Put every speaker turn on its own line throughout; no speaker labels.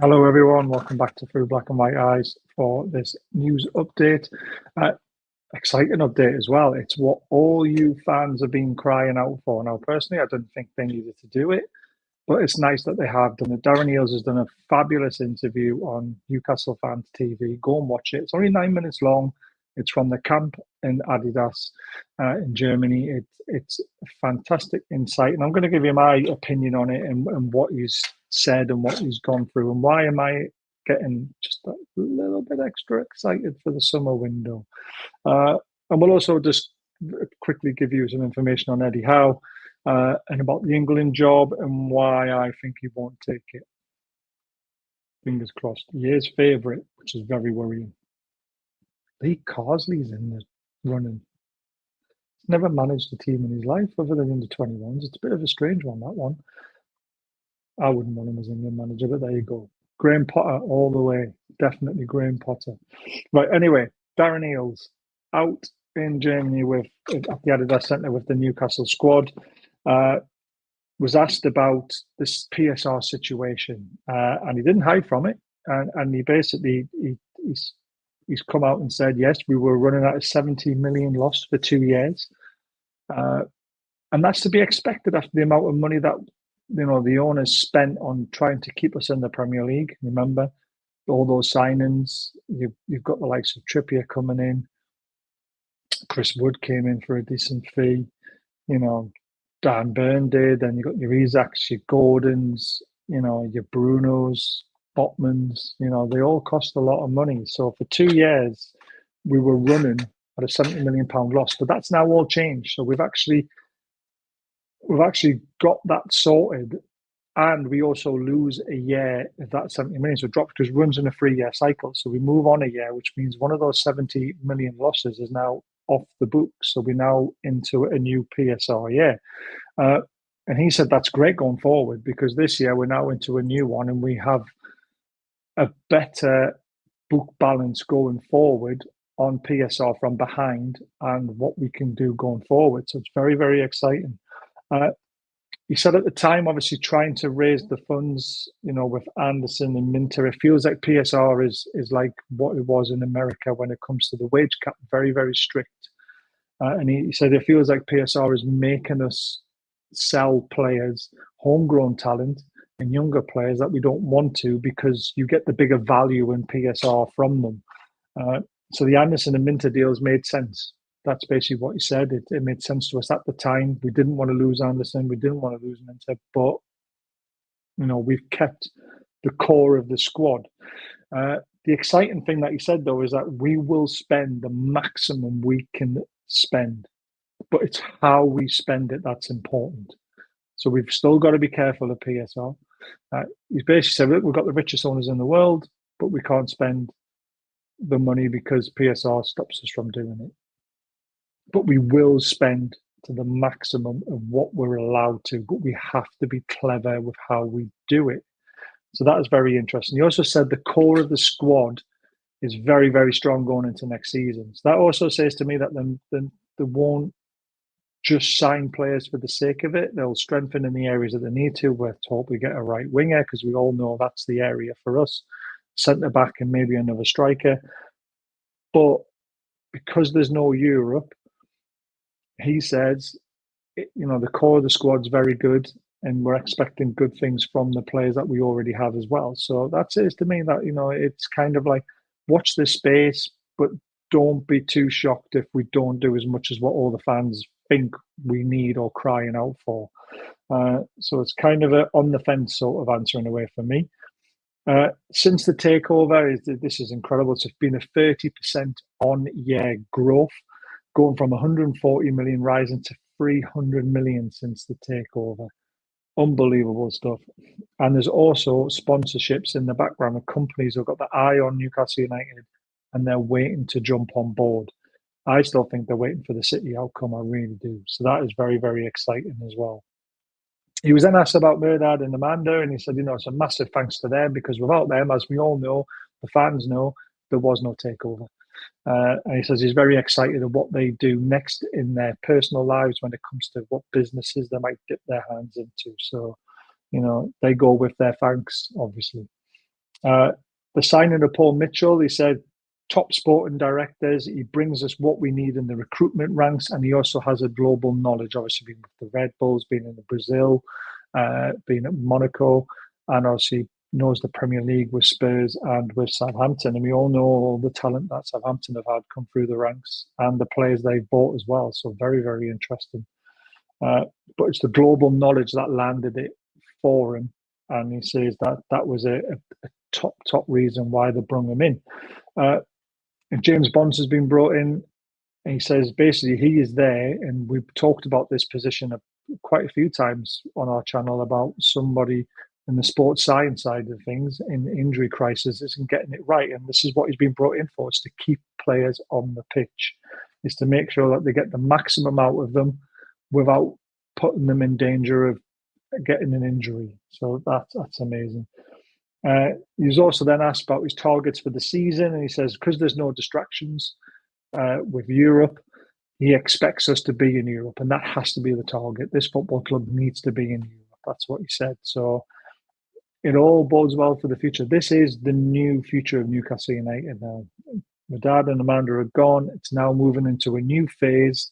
Hello, everyone. Welcome back to Through Black and White Eyes for this news update. Uh, Exciting update as well. It's what all you fans have been crying out for. Now, personally, I didn't think they needed to do it, but it's nice that they have done it. Darren Eales has done a fabulous interview on Newcastle Fans TV. Go and watch it. It's only 9 minutes long. It's from the camp in Adidas in Germany. It's a fantastic insight, and I'm going to give you my opinion on it and what he's said and what he's gone through and why am I getting just a little bit extra excited for the summer window. Uh, and we'll also just quickly give you some information on Eddie Howe and about the England job and why I think he won't take it. Fingers crossed. Year's favourite, which is very worrying. Lee Carsley's in the running. He's never managed a team in his life other than under 21s. It's a bit of a strange one, that one. I wouldn't want him as England manager, but there you go. Graham Potter all the way. Definitely Graham Potter. Right, anyway, Darren Eales out in Germany at the Adidas Centre with the Newcastle squad. Was asked about this PSR situation, and he didn't hide from it. And he basically he's come out and said, yes, we were running at a 70 million loss for 2 years, and that's to be expected after the amount of money that the owners spent on trying to keep us in the Premier League. Remember all those signings. You've got the likes of Trippier coming in. Chris Wood came in for a decent fee. Dan Burn did. Then you got your Isaacs, your Gordons, your Brunos, Botmans. They all cost a lot of money. So for 2 years, we were running at a £70 million loss. But that's now all changed. So we've actually got that sorted, and we also lose a year of that 70 million. So it drops because it runs in a 3-year cycle. So we move on a year, which means one of those 70 million losses is now off the books. So we're now into a new PSR year. And he said that's great going forward because this year we're now into a new one and we have a better book balance going forward on PSR from behind and what we can do going forward. So it's very, very exciting. He said at the time, obviously trying to raise the funds, with Anderson and Minter, it feels like PSR is like what it was in America when it comes to the wage cap, very, very strict. And he said it feels like PSR is making us sell players, homegrown talent, and younger players that we don't want to because you get the bigger value in PSR from them. So the Anderson and Minter deals made sense. That's basically what he said. It made sense to us at the time. We didn't want to lose Anderson. We didn't want to lose Minter, but we've kept the core of the squad. The exciting thing that he said, though, is that we will spend the maximum we can spend, but it's how we spend it that's important. So we've still got to be careful of PSR. He's basically said, look, we've got the richest owners in the world, but we can't spend the money because PSR stops us from doing it. But we will spend to the maximum of what we're allowed to, but we have to be clever with how we do it. So that is very interesting. He also said the core of the squad is very, very strong going into next season. So that also says to me that they won't just sign players for the sake of it. They'll strengthen in the areas that they need to. Let's hope we get a right winger because we all know that's the area for us. Centre back and maybe another striker. But because there's no Europe, he says, the core of the squad's very good and we're expecting good things from the players that we already have as well. So that says to me that, it's kind of like, watch this space, but don't be too shocked if we don't do as much as what all the fans think we need or crying out for. So it's kind of a on the fence sort of answer in a way for me. Since the takeover, this is incredible. It's been a 30% on-year growth, going from 140 million rising to 300 million since the takeover. Unbelievable stuff. And there's also sponsorships in the background of companies who've got the eye on Newcastle United and they're waiting to jump on board. I still think they're waiting for the City outcome. I really do. So that is very, very exciting as well. He was then asked about Murdad and Amanda, and he said, it's a massive thanks to them because without them, as we all know, the fans know, there was no takeover. And he says he's very excited of what they do next in their personal lives when it comes to what businesses they might dip their hands into. So, they go with their thanks, obviously. The signing of Paul Mitchell, he said, top sporting directors. He brings us what we need in the recruitment ranks, and he also has a global knowledge. Obviously, being with the Red Bulls, being in Brazil, being at Monaco, and obviously knows the Premier League with Spurs and with Southampton. And we all know all the talent that Southampton have had come through the ranks and the players they've bought as well. So very, very interesting. But it's the global knowledge that landed it for him. And he says that was a top reason why they brought him in. And James Bonds has been brought in, and he says basically he is there, and we've talked about this position quite a few times on our channel about somebody in the sports science side of things in injury crisis isn't getting it right, and this is what he's been brought in for: is to keep players on the pitch, is to make sure that they get the maximum out of them without putting them in danger of getting an injury. So that's amazing. He was also then asked about his targets for the season, and he says because there's no distractions with Europe, he expects us to be in Europe, and that has to be the target. This football club needs to be in Europe. That's what he said. So it all bodes well for the future. This is the new future of Newcastle United now. My dad and Amanda are gone. It's now moving into a new phase,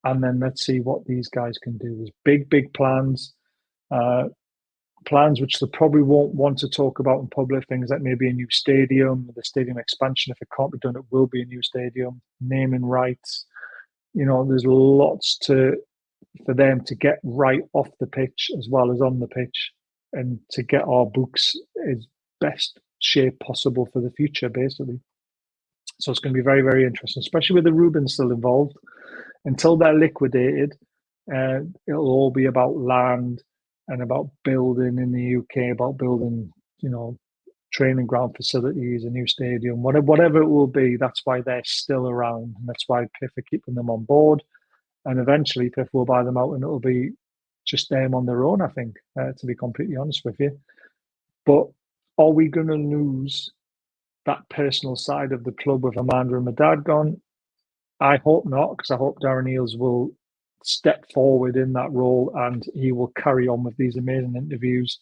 and then let's see what these guys can do. There's big plans. Plans which they probably won't want to talk about in public, things like maybe a new stadium, the stadium expansion. If it can't be done, it will be a new stadium, naming rights. There's lots for them to get right off the pitch as well as on the pitch, and to get our books as best shape possible for the future, basically. So it's going to be very, very interesting, especially with the Rubens still involved. Until they're liquidated, it'll all be about land and about building in the UK, about building, training ground facilities, a new stadium, whatever it will be. That's why they're still around, and that's why PIF are keeping them on board. And eventually PIF will buy them out, and it'll be just them on their own, I think, to be completely honest with you. But are we going to lose that personal side of the club with Amanda and my dad gone? I hope not, because I hope Darren Eales will step forward in that role, and he will carry on with these amazing interviews,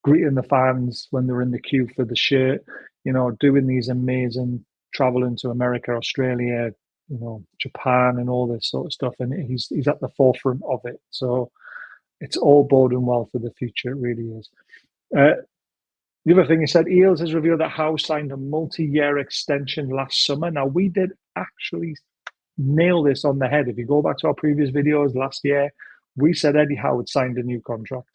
greeting the fans when they're in the queue for the shirt, doing these amazing traveling to America, Australia, Japan, and all this sort of stuff. And he's at the forefront of it. So it's all boding well for the future. It really is. The other thing he said, Eales has revealed that Howe signed a multi-year extension last summer. Now, we did actually nail this on the head. If you go back to our previous videos last year, we said Eddie Howe had signed a new contract,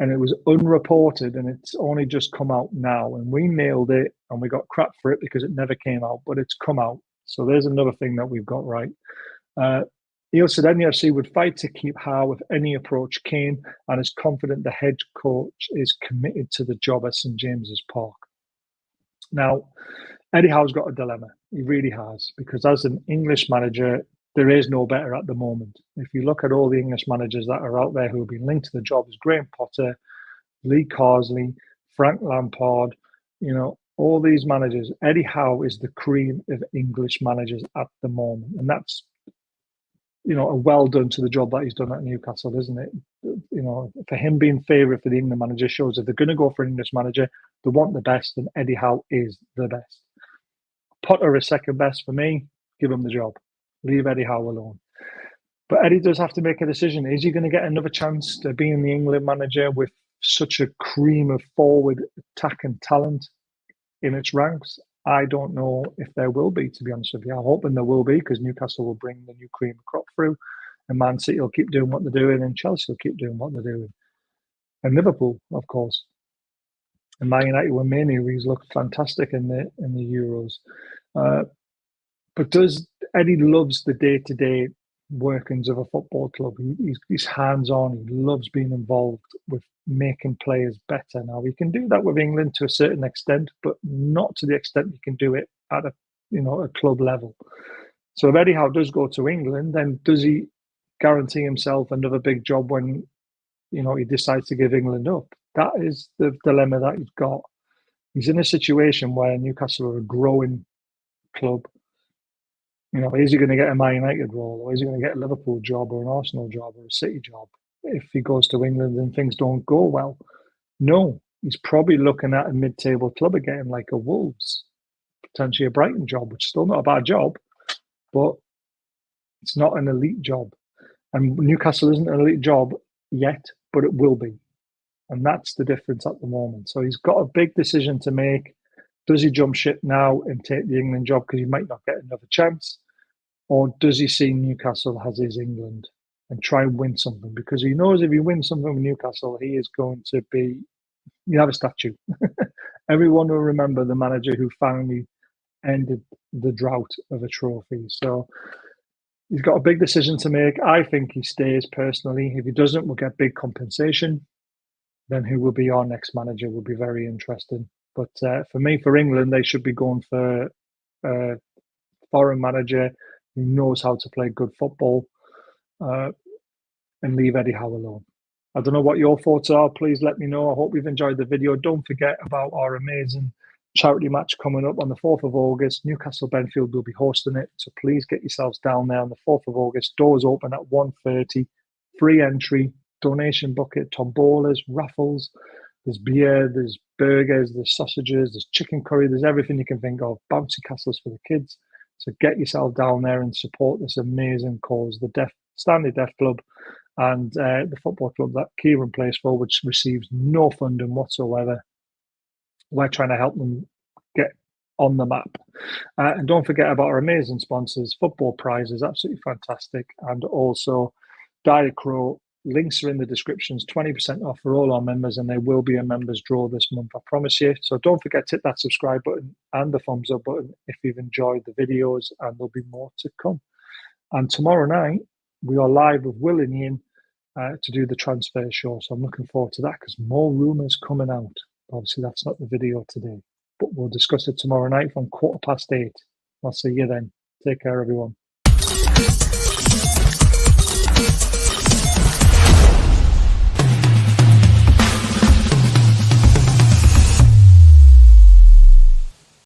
and it was unreported, and it's only just come out now, and we nailed it, and we got crap for it because it never came out, but it's come out. So there's another thing that we've got right. Eales said NUFC would fight to keep Howe if any approach came, and is confident the head coach is committed to the job at St James's Park. Now, Eddie Howe's got a dilemma. He really has, because as an English manager, there is no better at the moment. If you look at all the English managers that are out there who have been linked to the job, as Graham Potter, Lee Carsley, Frank Lampard, all these managers, Eddie Howe is the cream of English managers at the moment. And that's, a well done to the job that he's done at Newcastle, isn't it? For him being favourite for the England manager shows if they're going to go for an English manager, they want the best, and Eddie Howe is the best. Potter is second best for me. Give him the job. Leave Eddie Howe alone. But Eddie does have to make a decision. Is he going to get another chance to being the England manager with such a cream of forward attacking talent in its ranks? I don't know if there will be, to be honest with you. I'm hoping there will be, because Newcastle will bring the new cream crop through, and Man City will keep doing what they're doing, and Chelsea will keep doing what they're doing. And Liverpool, of course. And Man United were mainly looked fantastic in the Euros. But Eddie loves the day-to-day workings of a football club. He's hands-on. He loves being involved with making players better. Now, he can do that with England to a certain extent, but not to the extent he can do it at a club level. So if Eddie Howe does go to England, then does he guarantee himself another big job when he decides to give England up? That is the dilemma that he's got. He's in a situation where Newcastle are a growing club. Is he going to get a Man United role, or is he going to get a Liverpool job, or an Arsenal job, or a City job if he goes to England and things don't go well? No, he's probably looking at a mid-table club again, like a Wolves, potentially a Brighton job, which is still not a bad job, but it's not an elite job. And Newcastle isn't an elite job yet, but it will be. And that's the difference at the moment. So he's got a big decision to make. Does he jump ship now and take the England job because he might not get another chance? Or does he see Newcastle as his England and try and win something? Because he knows if he wins something with Newcastle, he is going to be, you have a statue. Everyone will remember the manager who finally ended the drought of a trophy. So he's got a big decision to make. I think he stays personally. If he doesn't, we'll get big compensation. Then who will be our next manager will be very interesting. But for me, for England, they should be going for a foreign manager who knows how to play good football and leave Eddie Howe alone. I don't know what your thoughts are. Please let me know. I hope you've enjoyed the video. Don't forget about our amazing charity match coming up on the 4th of August. Newcastle Benfield will be hosting it. So please get yourselves down there on the 4th of August. Doors open at 1:30. Free entry, donation bucket, tombolas, raffles. There's beer, there's burgers, there's sausages, there's chicken curry, there's everything you can think of. Bouncy castles for the kids. So get yourself down there and support this amazing cause, the Stanley Deaf Club and the football club that Kieran plays for, which receives no funding whatsoever. We're trying to help them get on the map. And don't forget about our amazing sponsors. Football Prize is absolutely fantastic. And also Diet Crow. Links are in the descriptions, 20% off for all our members, and there will be a members draw this month, I promise you. So don't forget to hit that subscribe button and the thumbs up button if you've enjoyed the videos, and there'll be more to come. And tomorrow night, we are live with Will and Ian to do the transfer show. So I'm looking forward to that because more rumours coming out. Obviously, that's not the video today, but we'll discuss it tomorrow night from 8:15. I'll see you then. Take care, everyone.